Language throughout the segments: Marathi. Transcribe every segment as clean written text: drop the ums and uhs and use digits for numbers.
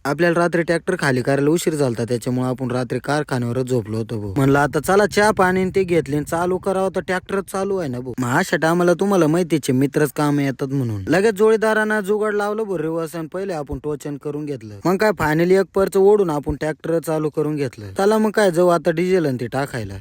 आपल्याला रात्री ट्रॅक्टर खाली करायला उशीर झालता, त्याच्यामुळे आपण रात्री कारखान्यावरच झोपलो होतो भाऊ. म्हणलं आता चला चहा पाणी ते घेतले आणि चालू करावं, तर ट्रॅक्टरच चालू आहे ना भाऊ. मग अशा टायमाला तुम्हाला माहितीचे मित्रच काम येतात म्हणून लगेच जोडीदारांना जुगाड लावलं भाऊ. रिवर्स आणि पहिले आपण टोचन करून घेतलं. मग काय फायनली एक पर्च ओढून आपण ट्रॅक्टर चालू करून घेतलं. चला मग काय जाऊ आता डिझेल आणि ते टाकायला.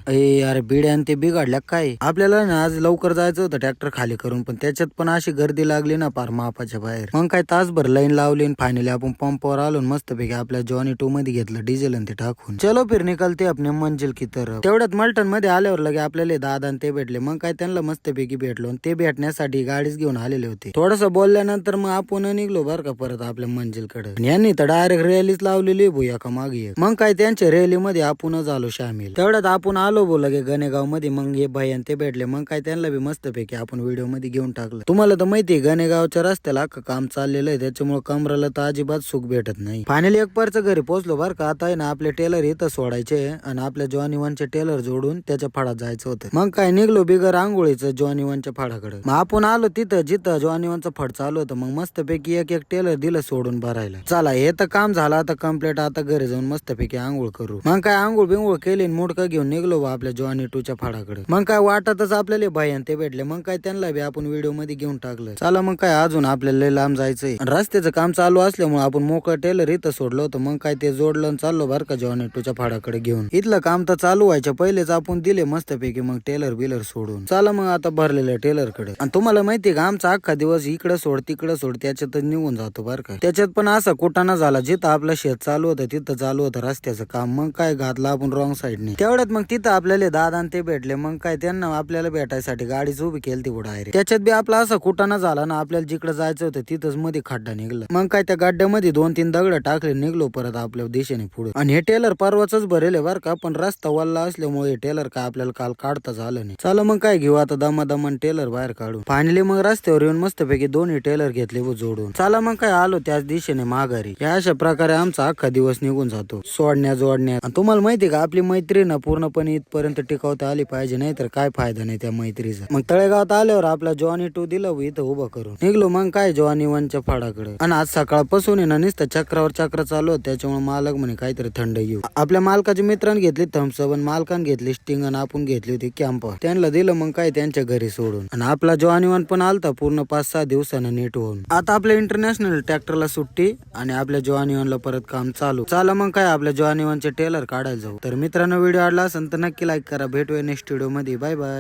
अरे बिड्या आणि ते बिघडल्या काय. आपल्याला ना आज लवकर जायचं होतं ट्रॅक्टर खाली करून, पण त्याच्यात पण अशी गर्दी लागली ना पार मापाच्या बाहेर. मग काय तासभर लाईन लावली आणि फायनली आपण पंपावर आलो. मस्तपैकी आपल्या जॉनी 2 मध्ये घेतलं डिझेल आणि ते टाकून. चलो फिर निकलते अपने मंजिल की तरफ. तेवढ्यात मल्टन मध्ये आल्यावर लगे आपल्याला दादा आणि ते भेटले. मग काय त्यांना मस्तपैकी भेटलो आणि ते भेटण्यासाठी गाडीच घेऊन आलेले होते. थोडस बोलल्यानंतर मग आपण निघलो बरं का परत आपल्या मंजिलकडे. यांनी तर डायरेक्ट रॅलीच लावलेली भूया का मागे. मग काय त्यांच्या रॅलीमध्ये आपणच आलो शामिल. तेवढ्यात आपण आलो बोल लगे गणेगाव मध्ये. मग हे भाई आणि ते भेटले. मग काय त्यांना बी मस्तपैकी आपण व्हिडिओ मध्ये घेऊन टाकलं. तुम्हाला तर माहितीये गणेगावच्या रस्त्याला काम चाललेलं आहे, त्याच्यामुळे कमराला तर अजिबात सुख भेटत नाही. फायनली एक पर्च घरी पोहोचलो बरं का. आता आहे ना आपले टेलर इथं सोडायचे आणि आपल्या जॉनी 1चे टेलर जोडून त्याच्या फाडात जायचं होतं. मग काय निघलो बिगर आंघोळीचं जॉनी 1च्या फाडाकडे. मग आपण आलो तिथं जिथं जॉनी 1चं फड चालू होतं. मग मस्तपैकी एक एक टेलर दिलं सोडून भरायला. चला हे तर काम झालं आता कम्प्लीट. आता घरी जाऊन मस्तपैकी आंघोळ करू. मग काय आंघोळ बिंघोळ केली, मुडकं घेऊन निघलो आपल्या जॉनी 2च्या फाडाकडे. मग काय वाटतच आपल्याला भाई आणि ते भेटले. मग काय त्यांना बी आपण व्हिडिओ मध्ये घेऊन टाकलं. चला मग काय अजून आपल्याला लय लांब जायचंय. रस्त्याचं काम चालू असल्यामुळे आपण मोकळं टेलर इथं सोडलं होतं. मग काय ते जोडलं चाललो बरं का जॉनी 2च्या फाडाकडे घेऊन. इथलं काम तर चालू व्हायच्या पहिलेच आपण दिले मस्तपैकी मग टेलर बिलर सोडून. चला मग आता भरलेलं टेलर कडे. आणि तुम्हाला माहितीये का आमचा अख्खा दिवस इकडे सोड तिकडे सोड त्याच्यातच निघून जातो बरं का. त्याच्यात पण असा कुटाणा झाला, जिथं आपलं शेत चालू होतं तिथं चालू होतं रस्त्याचं काम. मग काय घातलं आपण रॉंग साईडने. तेवढ्यात मग तिथं आपल्याला दादा आणि ते भेटले. मग काय त्यांना आपल्याला भेटायसाठी गाडीच उभी केली ती पुढे. त्याच्यात बी आपला असा कुटाणा झाला ना, आपल्याला जिकडे जायचं होतं तिथंच मध्ये खड्डा निघला. मग काय त्या गड्ड्यामध्ये 2-3 दगड टाकले, निघलो परत आपल्या दिशेने पुढे. आणि हे टेलर परवाच भरेले बरं का, पण रस्ता वल्ला असल्यामुळे हे टेलर काय आपल्याला काल काढता झालं नाही. चला मग काय घेऊ आता दमादमान टेलर बाहेर काढू. फायनली मग रस्त्यावर येऊन मस्तपैकी दोन्ही टेलर घेतले व जोडून. चला मग काय आलो त्याच दिशेने माघारी. या अशा प्रकारे आमचा अख्खा दिवस निघून जातो सोडण्या जोडण्यात. तुम्हाला माहितीये का आपली मैत्री ना पूर्णपणे इथपर्यंत टिकवता आली पाहिजे, नाही तर काय फायदा नाही त्या मैत्रीचा. मग तळेगावात आल्यावर आपला जॉनी 2 दिलं इथं उभं करून. निघलो मग काय जॉनी 1च्या फाडाकडे. आणि आज सकाळपासून ना नुसतं चक्रावर चक्र चालू होत, त्याच्यामुळे मालक म्हणे काहीतरी थंड येऊ. आपल्या मालकाच्या मित्रांनी घेतली थम्सअप आणि मालकाने घेतली स्टिंग आणि आपण घेतली होती कॅम्प. त्यांना दिलं मग काय त्यांच्या घरी सोडून. आणि आपला जॉनी 1 पण आलता पूर्ण 5-6 दिवसानं नीट होऊन. आता आपल्या इंटरनॅशनल ट्रॅक्टरला सुट्टी आणि आपल्या जॉनी 1ला परत काम चालू. चला मग काय आपल्या जॉनी 1चे टेलर काढायला जाऊ. तर मित्रांनो व्हिडिओ आवडला असेल तर नक्की लाईक करा. भेटूया नेक्स्ट व्हिडिओ मध्ये. Bye bye.